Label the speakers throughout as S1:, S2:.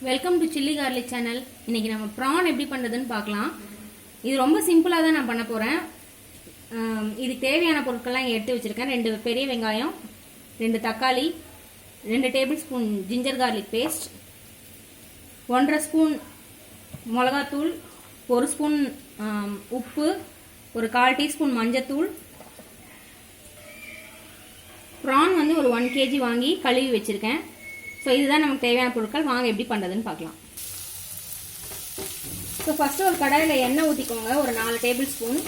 S1: Welcome to chilli garlic channel. இன்றைக்கி நம்ம PRAN எப்படி பண்ணுறதுன்னு பார்க்கலாம். இது ரொம்ப சிம்பிளாக தான் நான் பண்ண போகிறேன். இதுக்கு தேவையான பொருட்கள்லாம் இங்கே எடுத்து வச்சுருக்கேன். 2 பெரிய வெங்காயம், 2 தக்காளி, 2 table spoon ginger garlic paste, 1.5 spoon மிளகாத்தூள், 1 ஸ்பூன் உப்பு, ஒரு 1/4 டீஸ்பூன் மஞ்சத்தூள். ப்ரான் வந்து ஒரு 1 kg வாங்கி கழுவி வச்சுருக்கேன். ஸோ இதுதான் நமக்கு தேவையான பொருட்கள். வாங்க எப்படி பண்ணுறதுன்னு பார்க்கலாம். ஸோ ஃபஸ்ட்டு ஒரு கடாயில் எண்ணெய் ஊற்றிக்கோங்க, ஒரு 4 டேபிள் ஸ்பூன்.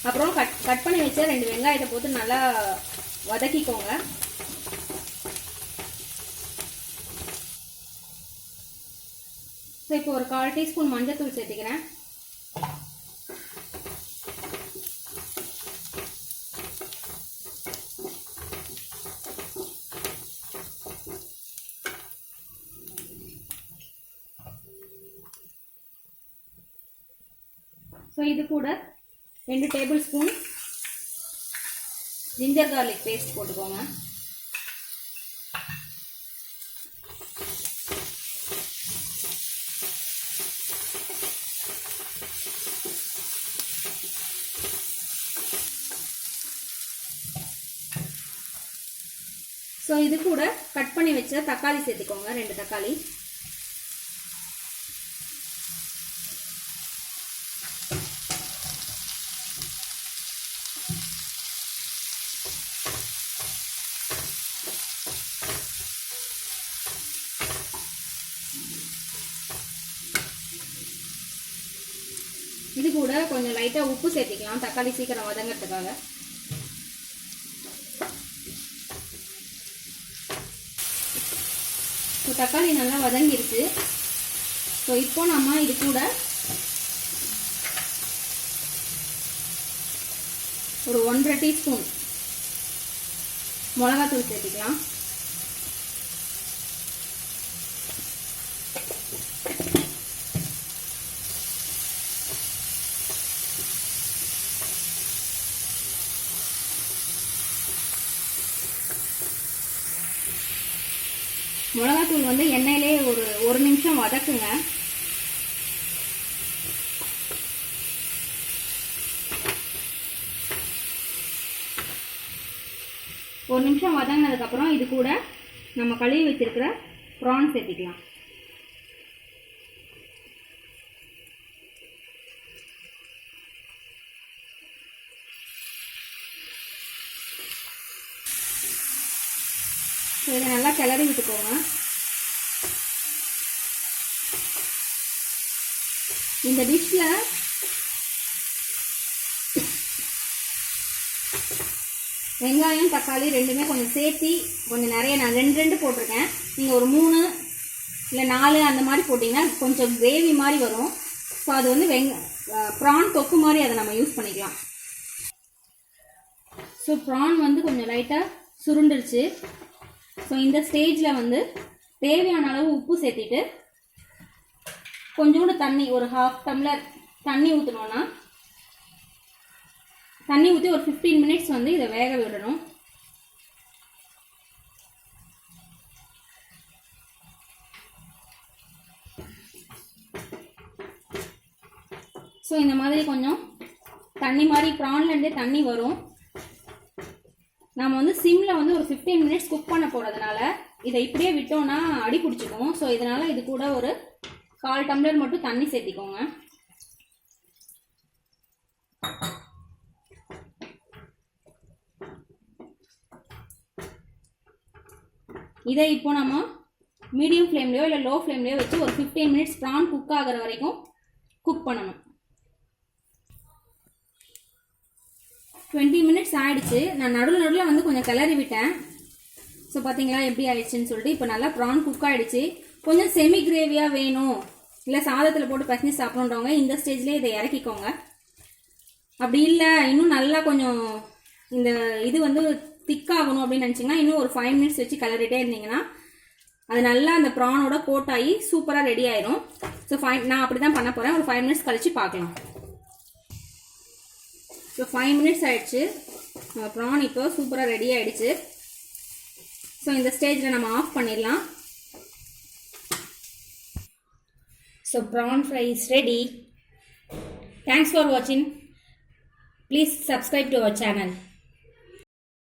S1: அப்புறம் கட் பண்ணி வச்ச 2 வெங்காயத்தை போட்டு நல்லா வதக்கிக்கோங்க. ஸோ இப்போ ஒரு 1/4 டீஸ்பூன் மஞ்சத்தூள் சேர்த்துக்கிறேன். ஸோ இது கூட 2 table spoon ginger garlic paste போட்டுக்கோங்க. ஸோ இது கூட கட் பண்ணி வச்ச தக்காளி சேர்த்துக்கோங்க, 2 தக்காளி. இது கூட கொஞ்சம் லைட்டாக உப்பு சேர்த்திக்கலாம், தக்காளி சீக்கிரம் வதங்கிறதுக்காக. ஸோ தக்காளி நல்லா வதங்கிருச்சு. ஸோ இப்போ நம்ம இது கூட ஒரு 1.5 டீஸ்பூன் மிளகாத்தூள் சேர்த்திக்கலாம். மிளகாத்தூள் வந்து எண்ணெயிலே ஒரு நிமிஷம் வதக்குங்க. ஒரு நிமிஷம் வதங்கினதுக்கப்புறம் இது கூட நம்ம கழுவி வச்சிருக்கிற ப்ரான் சேர்த்திக்கலாம். இதை நல்லா கிளறி விட்டுக்கோங்க. இந்த டிஷ்ல வெங்காயம் தக்காளி ரெண்டுமே கொஞ்சம் சேர்த்தி கொஞ்சம் நிறைய, நான் 2 போட்டிருக்கேன். நீங்கள் ஒரு 3 இல்லை 4 அந்த மாதிரி போட்டிங்கன்னா கொஞ்சம் கிரேவி மாதிரி வரும். ஸோ அது வந்து ப்ரான் தொக்கு மாதிரி அதை நம்ம யூஸ் பண்ணிக்கலாம். ஸோ ப்ரான் வந்து கொஞ்சம் லைட்டாக சுருண்டுருச்சு. ஸோ இந்த ஸ்டேஜில் வந்து தேவையான அளவு உப்பு சேர்த்திட்டு கொஞ்சோண்டு தண்ணி, ஒரு 1/2 டம்ளர் தண்ணி ஊற்றணுன்னா தண்ணி ஊற்றி ஒரு 15 மினிட்ஸ் வந்து இதை வேக விடணும். ஸோ இந்த மாதிரி கொஞ்சம் தண்ணி மாதிரி ப்ரான்லேருந்தே தண்ணி வரும். நம்ம வந்து சிம்மில் வந்து ஒரு 15 மினிட்ஸ் குக் பண்ண போகிறதுனால இதை இப்படியே விட்டோம்னா அடி பிடிச்சிக்கும். ஸோ இதனால் இது கூட ஒரு 1/4 டம்ளர் மட்டும் தண்ணி சேர்த்திக்கோங்க. இதை இப்போ நம்ம மீடியம் ஃப்ளேம்லையோ இல்லை லோ ஃப்ளேம்லையோ வச்சு ஒரு 15 மினிட்ஸ் ப்ரான் குக் ஆகிற வரைக்கும் குக் பண்ணணும். 20 மினிட்ஸ் ஆகிடுச்சு. நான் நடுவில் வந்து கொஞ்சம் கிளறி விட்டேன். ஸோ பார்த்தீங்களா எப்படி ஆயிடுச்சுன்னு சொல்லிட்டு. இப்போ நல்லா ப்ரான் குக் ஆகிடுச்சு. கொஞ்சம் செமி கிரேவியாக வேணும், இல்லை சாதத்தில் போட்டு பசங்க சாப்பிட்றவங்க இந்த ஸ்டேஜ்லேயே இதை இறக்கிக்கோங்க. அப்படி இல்லை இன்னும் நல்லா கொஞ்சம் இந்த இது வந்து திக்காகணும் அப்படின்னு நினச்சிங்கன்னா இன்னும் ஒரு 5 மினிட்ஸ் வச்சு கிளறிட்டே இருந்தீங்கன்னா அது நல்லா அந்த ப்ரானோட கோட் ஆகி சூப்பராக ரெடி ஆயிரும். ஸோ நான் அப்படி தான் பண்ண போகிறேன். ஒரு 5 மினிட்ஸ் கழித்து பார்க்கலாம். ஸோ 5 மினிட்ஸ் ஆயிடுச்சு. ப்ரான் இப்போ சூப்பராக ரெடி ஆகிடுச்சு. ஸோ இந்த ஸ்டேஜில் நம்ம ஆஃப் பண்ணிடலாம். So prawn fry is ready. Thanks for watching. Please subscribe to our channel.